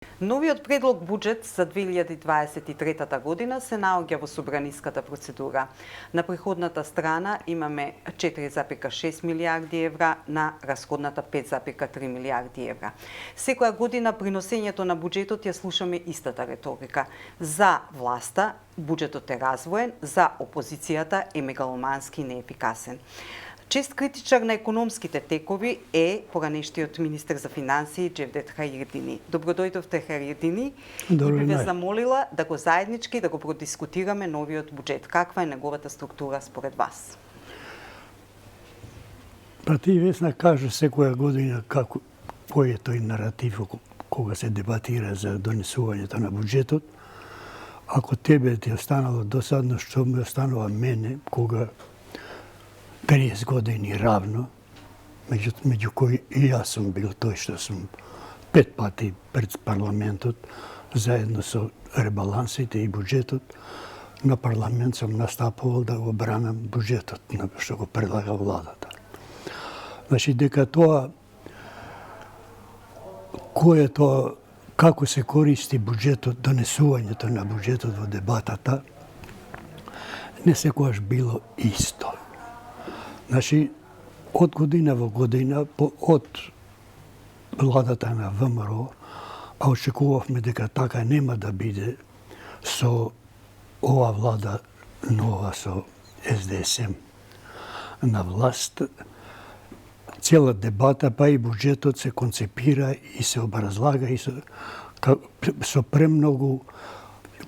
Новиот предлог буџет за 2023 година се наоѓа во собраниската процедура. На приходната страна имаме 4,6 милиарди евра, на расходната 5,3 милиарди евра. Секоја година при носењето на буџетот ја слушаме истата реторика. За власта буџетот е развоен, за опозицијата е мегаломански и неефикасен. Чест критичар на економските текови е поранешниот министер за финансии Джевдет Хаирдини. Добродојдовте, Хаирдини, и би ве замолила да го заеднички да го продискутираме новиот буџет. Каква е неговата структура според вас? Па ти, Весна, кажа секоја година кој е тој наратив кога се дебатира за донесувањето на буџетот. Ако тебе ти останало досадно, што ми останува мене, кога 30 години равно, меѓу кои и јас сум бил тој што сум 5 пати пред парламентот, заедно со ребалансите и буџетот, на парламент сум настапувал да го бранам буџетот, што го предлага владата. Значи, дека тоа, кој е тоа, како се користи буџетот, донесувањето на буџетот во дебатата, не секогаш било исто. Значи, од година во година, од владата на ВМРО, а очекувавме дека така нема да биде со ова влада нова, со СДСМ на власт, цела дебата, па и буџетот се концепира и се образлага и со премногу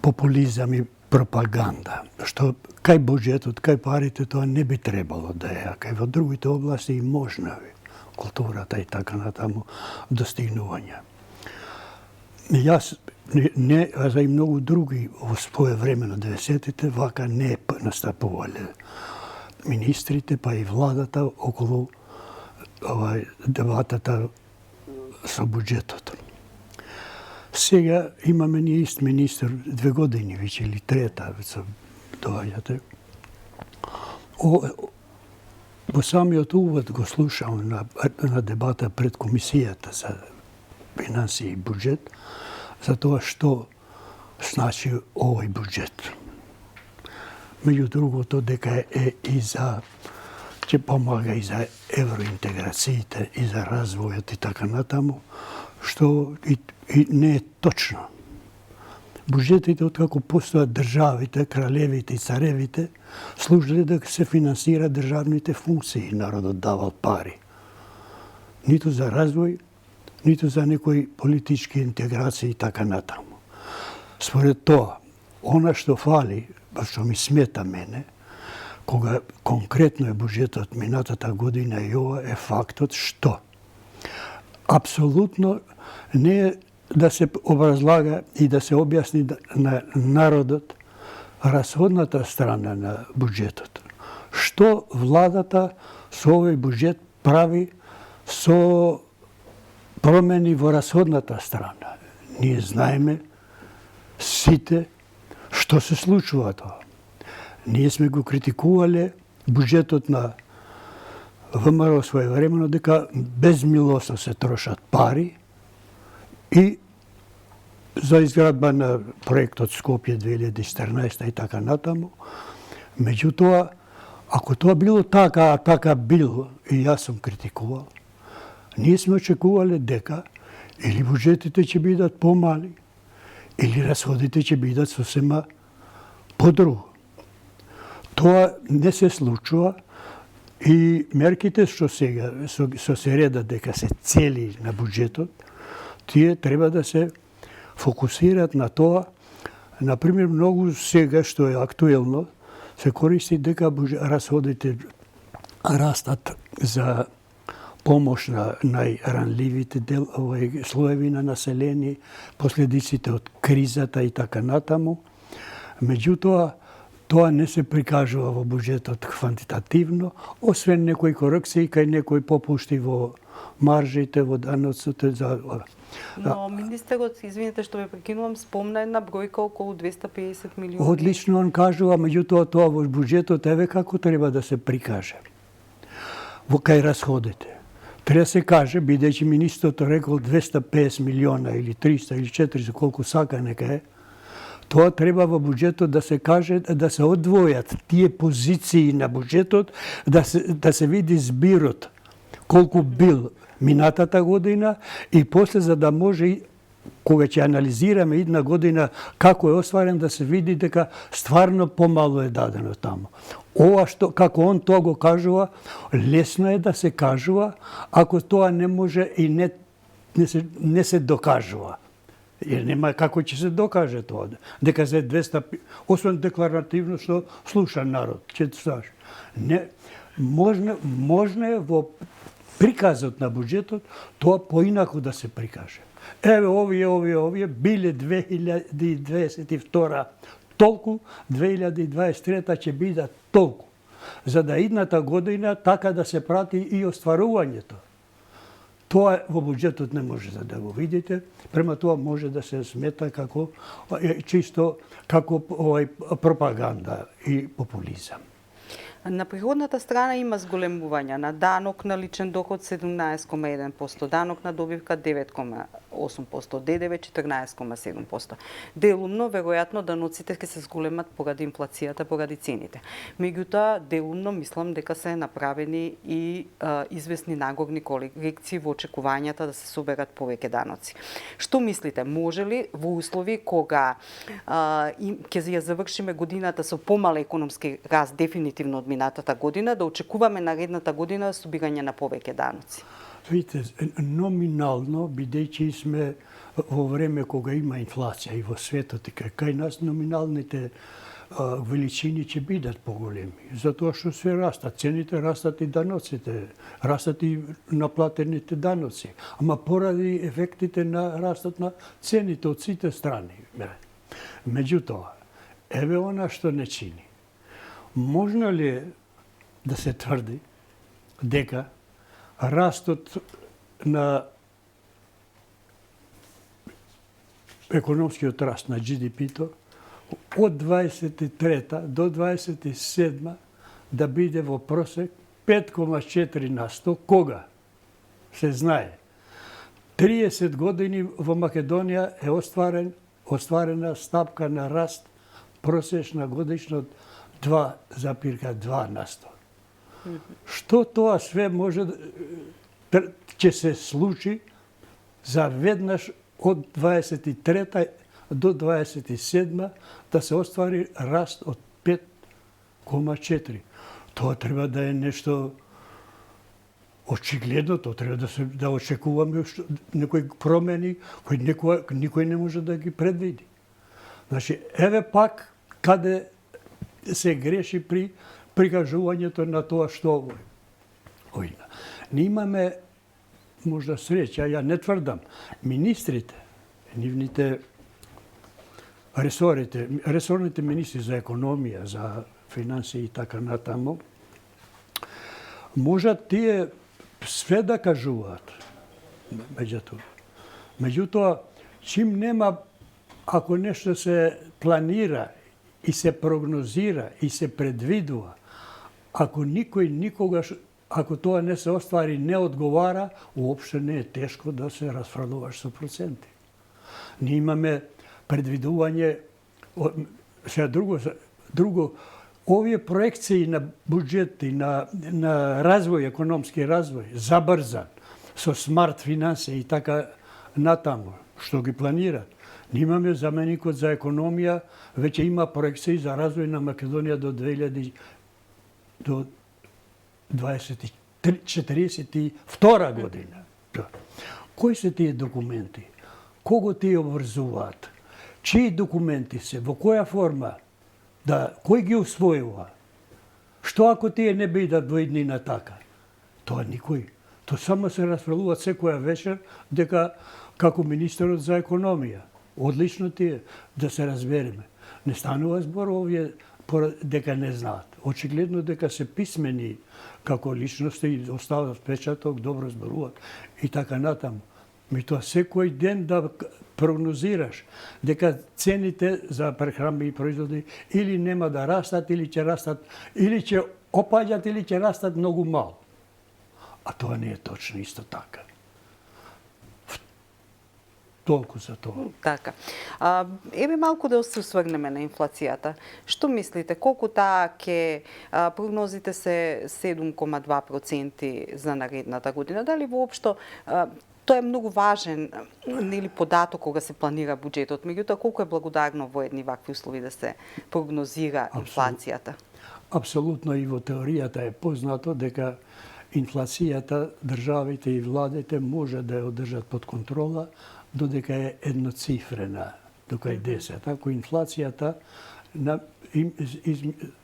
популизам и пропаганда, што кај буџетот, кај парите, тоа не би требало да е, а кај во другите области и можно е, културата и така натаму, достигнувања. Јас, а за и многу други во своје време на 90-тите, вака не настапувале министрите, па и владата околу дебатата со буџетот. Сега имаме ние ист министр 2 години веќе, или трета, доаѓате. Во самиот увод го слушам на дебата пред комисијата за финансии и буџет, за тоа што значи овој буџет. Меѓу другото, дека е и за ќе помага и за евроинтеграциите, и за развојот и така натаму, што и не е точно. Буџетите, откако постојат државите, кралевите и царевите, служеле да се финансира државните функции. Народот давал пари. Ниту за развој, ниту за некои политички интеграции и така натаму. Според тоа, она што фали, што ми смета мене, кога конкретно е буџетот минатата година и ова, е фактот што апсолутно не е да се образлага и да се објасни на народот расходната страна на буџетот. Што владата со овој буџет прави со промени во расходната страна. Ние знаеме сите што се случува тоа. Ние сме го критикувале буџетот на ВМРО своевремено дека безмилосно се трошат пари и за изградба на проектот Скопје 2014 и така натаму. Меѓутоа, ако тоа било така, а така било, и јас сум критикувал, ние сме очекувале дека или буџетите ќе бидат помали, или расходите ќе бидат сосема подруго. Тоа не се случува и мерките што сега со се редат дека се цели на буџетот, тие треба да се фокусираат на тоа. Например, многу сега што е актуелно, се користи дека расходите растат за помош на најранливите слоеви на население, последиците од кризата и така натаму. Меѓутоа, тоа не се прикажува во буџетот квантитативно, освен некои корекции кај некои попушти во маржите, во даноците за... Но министерот, извинете што ве прекинувам, спомна една бројка околу 250 милиони. Одлично он кажува, меѓутоа тоа во буџетот еве како треба да се прикаже. Во кај расходите. Треба се каже, бидејќи министрото рекол 250 милиона или 300 или 400, колку сака нека е, тоа треба во буџетот да се каже, да се одвојат тие позиции на буџетот, да се види збирот колку бил минатата година и после за да може кога ќе анализираме идна година како е остварен, да се види дека стварно помало е дадено таму. Ова што, како он тоа го кажува, лесно е да се кажува, ако тоа не може и не се докажува. Jer nema kako će se dokaže to. Дека се 200, освен декларативно што слуша народ, ќе слушаш. Не, можно е во приказот на буџетот тоа поинаку да се прикаже. Еве овие биле 2022 толку, 2023 ќе бидат толку. За да идната година така да се прати и остварувањето. Тоа во буџетот не може да го видите, према тоа може да се смета како чисто како пропаганда и популизам. На приходната страна има зголемување на данок на личен доход 17,1%, данок на добивка 9,8%, ДДВ 14,7%. Делумно, веројатно, даноците ќе се зголемат поради инфлацијата, поради цените. Меѓутоа, делумно мислам дека се направени и известни нагорни корекции во очекувањата да се соберат повеќе даноци. Што мислите, може ли во услови кога ќе ја завршиме годината со помал економски раст дефинитивно од минатата година, да очекуваме наредната година собирање на повеќе даноци? Видите, номинално, бидејќи сме во време кога има инфлација и во светот, и кај нас номиналните величини ќе бидат поголеми. Затоа што се растат, цените растат и даноците, растат и наплатените даноци. Ама поради ефектите на растат на цените од сите страни. Меѓутоа, еве она што не чини. Можно ли е да се тврди дека растот на економскиот раст на GDP-то од 23 до 27 да биде во просек 5,4%, кога се знае 30 години во Македонија е остварена стапка на раст просечна годишно од 2,2%. Што тоа све може ќе се случи за веднаш од 23 до 27 да се оствари раст од 5,4. Тоа треба да е нешто очигледно, тоа треба да очекуваме некои промени кои никој не може да ги предвиди. Значи, еве пак каде се греши при прикажувањето на тоа што овојна. Не имаме можда среќа, ја не тврдам, министрите, нивните ресорните министри за економија, за финансии и така натаму, можат тие све да кажуваат. Меѓутоа, чим нема, ако нешто се планира и се прогнозира и се предвидува, ако никој никогаш, ако тоа не се оствари, не одговара, уопште не е тешко да се расфрлуваш со проценти. Ние имаме предвидување, сега друго, овие проекции на буџети, на развој, економски развој, забрзан, со смарт финансија и така натаму, што ги планират. Ние имаме заменикот за економија, веќе има проекции за развој на Македонија до 2042 година. Кои се тие документи? Кого тие обврзуваат? Чии документи се? Во која форма? Кој ги усвојува? Што ако тие не бидат во иднина така? Тоа никој. Тоа само се расфрлуваат секоја вечер дека како министерот за економија. Одлично тие, да се разбереме. Не станува збор овие дека не знаат. Очигледно дека се писмени како личности и остават впечаток, добро зборуваат и така натаму. Тоа секој ден да прогнозираш дека цените за прехранбени производи или нема да растат, или ќе растат, или ќе опаѓат, или ќе растат многу мало. А тоа не е точно исто така. Толку за тоа. Така. Еве малку да се осврнеме на инфлацијата. Што мислите, колку таа ќе прогнозите се 7,2% за наредната година? Дали воопшто тоа е многу важен нели податок кога се планира буџетот, меѓутоа колку е благодарно во едни вакви услови да се прогнозира инфлацијата? Апсолутно и во теоријата е познато дека инфлацијата државите и владите може да ја одржат под контрола додека е едноцифрена, дока е 10. Ако инфлацијата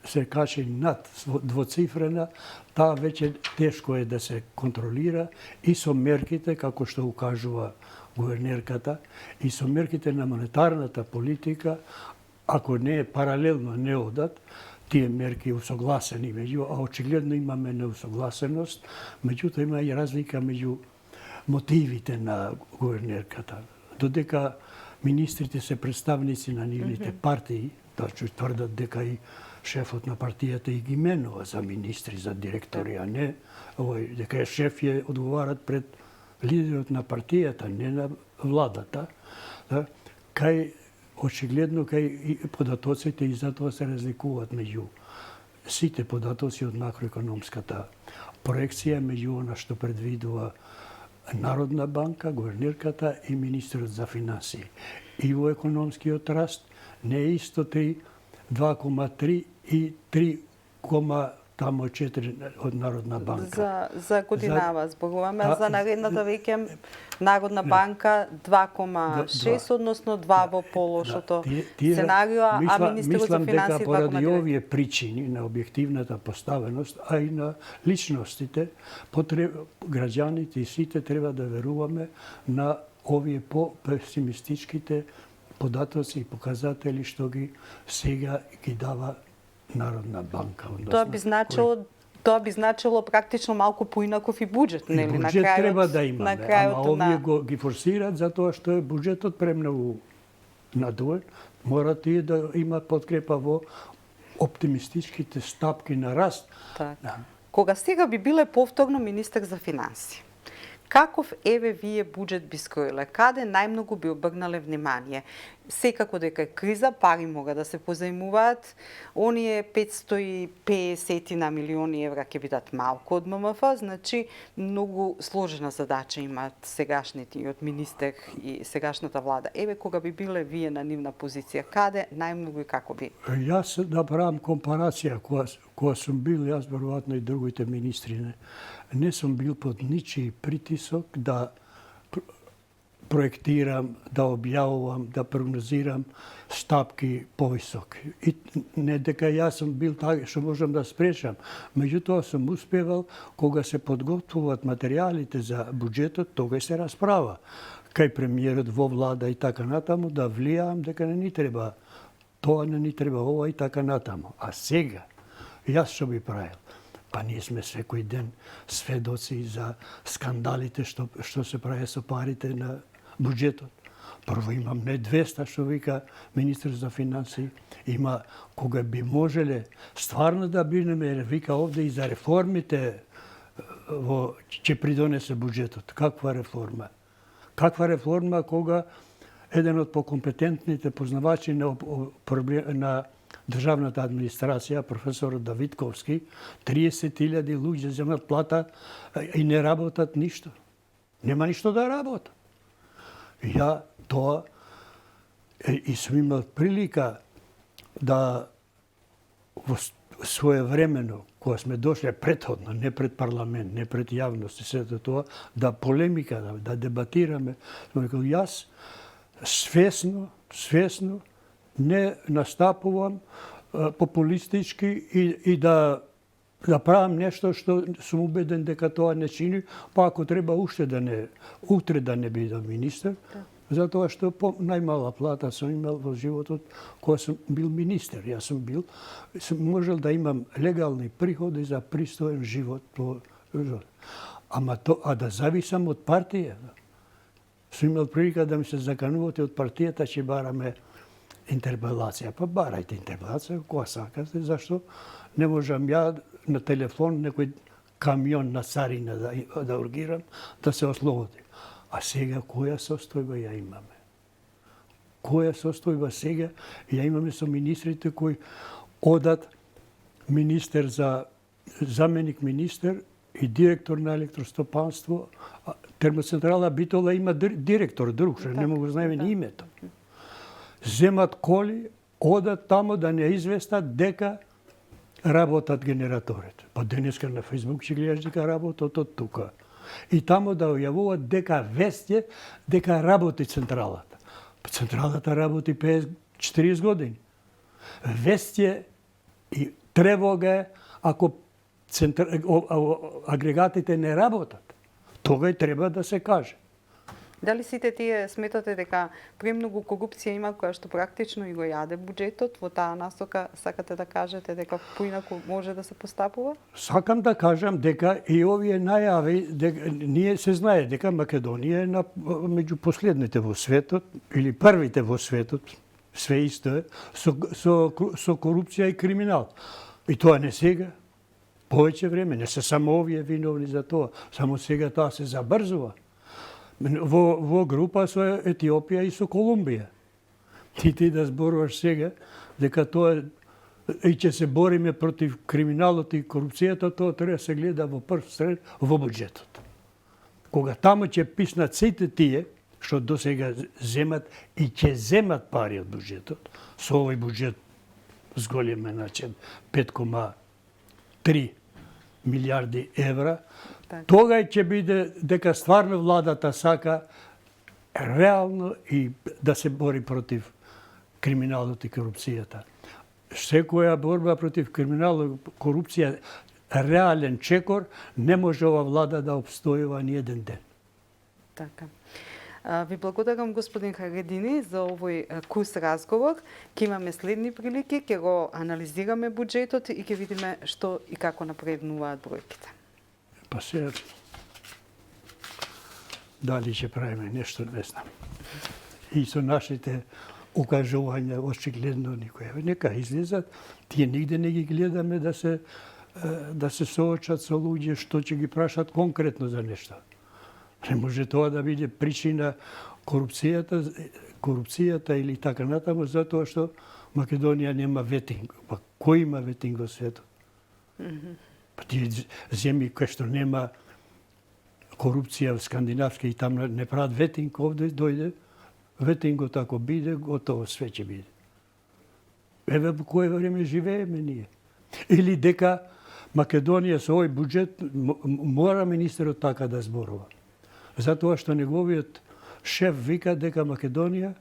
се качи над двоцифрена, таа веќе тешко е да се контролира и со мерките, како што укажува гувернерката, и со мерките на монетарната политика, ако не е паралелно не одат, тие мерки усогласени а очигледно имаме неусогласеност, меѓутоа има и разлика меѓу мотивите на гувернерката. Додека министрите се представници на нивните партии, точно тврдат дека и шефот на партијата и ги менува за министри, за директори, а не дека шеф ја одговарат пред лидерот на партијата, не на владата. Кај очигледно кај податоците и затоа се разликуваат меѓу сите податоци од макроекономската проекција, меѓу она што предвидува Народна банка, гувернерката и министерот за финансии. И во економскиот раст не е исто 2,3 и 3,4 од Народна банка. За годинава зборуваме, за наредната веќе Народна банка 2,6, односно 2 во полошото сценарио, а министерот за финансии 2,9. Поради овие причини на објективната поставеност, а и на личностите, граѓаните и сите треба да веруваме на овие по-песимистичките податоци и показатели што ги сега ги дава Народна банка. Тоа би значило практично малку поинаков и буџет, нели, на крајот. Буџет треба да имаме, ама овие ги форсираат затоа што е буџетот премногу надвоен, мора тие да има подкрепа во оптимистичките стапки на раст. Кога сега би биле повторно министер за финансии, каков еве вие буџет би скроиле? Каде најмногу би обрнале внимание? Секако дека е криза, пари мора да се позајмуваат. Оние 550 на милиони евра ќе бидат малку од ММФ, значи многу сложена задача имаат сегашните и од министер и сегашната влада. Еве кога би биле вие на нивна позиција, каде најмногу и како би? Јас да правам компарација кога сум бил, јас веројатно и другите министри не сум бил под ничиј притисок да проектирам, да објавувам, да прогнозирам стапки повисоки. И не дека јас сум бил така што можам да спрешам, меѓутоа сум успевал кога се подготвуваат материјалите за буџетот, тога се расправа кај премиерот во влада и така натаму да влијаам дека не ни треба тоа, не ни треба ова и така натаму. А сега јас што би правил? Па ние сме секој ден сведоци за скандалите што се прави со парите на буџетот. Прво имам не 200, што вика министр за финансии, има кога би можеле стварно да бринеме, вика овде и за реформите ќе придонесе буџетот. Каква реформа? Каква реформа кога еден од покомпетентните познавачи на државната администрација, професорот Давидковски, 30.000 луѓе земат плата и не работат ништо. Нема ништо да работат. Ја тоа и сум имал прилика да во своевремено, кога сме дошле претходно, не пред парламент, не пред јавност и сето тоа, да полемика, да дебатираме, сум рекол, јас свесно не настапувам популистички и да правам нешто што сум убеден дека тоа не чини, па ако треба утре да не бидам министер, затоа што по најмала плата сум имал во животот кога сум бил министер. Јас сум можел да имам легални приходи за пристоен живот по живот. А да зависам од партија. Сум имал прилика да ми се заканувате од партијата, ќе бараме интерпелација. Па барајте интерпелација, кога сакате, зашто не можам ја на телефон некој камион на царина да ургирам, да се ослободи. А сега која состојба ја имаме? Која состојба сега ја имаме со министрите кои одат министер за заменик министер и директор на електростопанство. Термоцентрала Битола има директор друг, што не му го знаеме ни името. Земат коли, одат тамо да не известат дека работат генераторите. Па денеска на Фейсбук ќе гледаш дека работат од тука. И тамо да ојавуваат дека вестје дека работи централата. Па централата работи 40 години. Вестје и тревога е ако агрегатите не работат. Тога и треба да се каже. Дали сите тие сметате дека премногу корупција има која што практично и го јаде буџетот? Во таа насока сакате да кажете дека поинаку може да се постапува? Сакам да кажам дека и овие најави, дека ние се знае дека Македонија е меѓу последните во светот или првите во светот, све исто е, со корупција и криминал. И тоа не сега, повеќе време, не се само овие виновни за тоа, само сега тоа се забрзува. Во група со Етиопија и со Колумбија. Ти да зборуваш сега дека тоа и ќе се бориме против криминалот и корупцијата, тоа треба да се гледа во прв сред во буџетот. Кога таму ќе писнат сите тие што досега земат и ќе земат пари од буџетот, со овој буџет зголеме начин 5,3 милиарди евра, тога ќе биде дека стварно владата сака реално и да се бори против криминалот и корупцијата. Секоја борба против криминалот и корупција, реален чекор, не може ова влада да обстојува ни еден ден. Така. Ви благодарам, господин Харедини, за овој кус разговор. Ке имаме следни прилики, ќе го анализираме буџетот и ќе видиме што и како напреднуваат бројките. Па се, дали ќе правиме нешто, не знам. И со нашите укажувања, очигледно никоја. Нека излезат, тие нигде не ги гледаме да се соочат со луѓе што ќе ги прашат конкретно за нешто. Не може тоа да биде причина корупцијата или така натаму, затоа што Македонија нема ветинг. Па кој има ветинг во светот? Па тие земји кои што нема корупција во скандинавски и таму не прават ветинг, овде дојде ветингот ако биде, готово све ќе биде. Еве во кое време живееме ние. Или дека Македонија со овој буџет мора министерот така да зборува. Затоа што неговиот шеф вика дека Македонија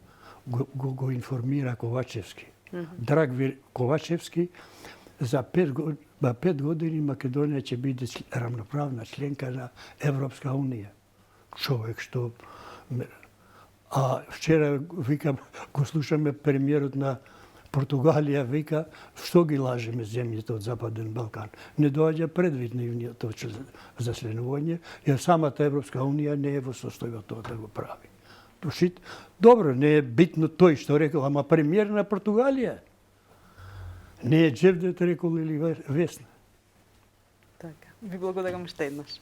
го информира Ковачевски. Драгвир Ковачевски, за 5 години Македонија ќе биде рамноправна членка на Европска унија. Човек што... А вчера, викам, го слушаме премиерот на Португалија, вика, што ги лажеме земјите од Западен Балкан. Не доаѓа предвид нивниот засленување, ја самата Европска унија не е во состојба тоа да го прави. Добро, не е битно тој што рекол, ама премиер на Португалија. Не е Джевдет рекол или Весна. Така. Ви благодарам уште еднаш.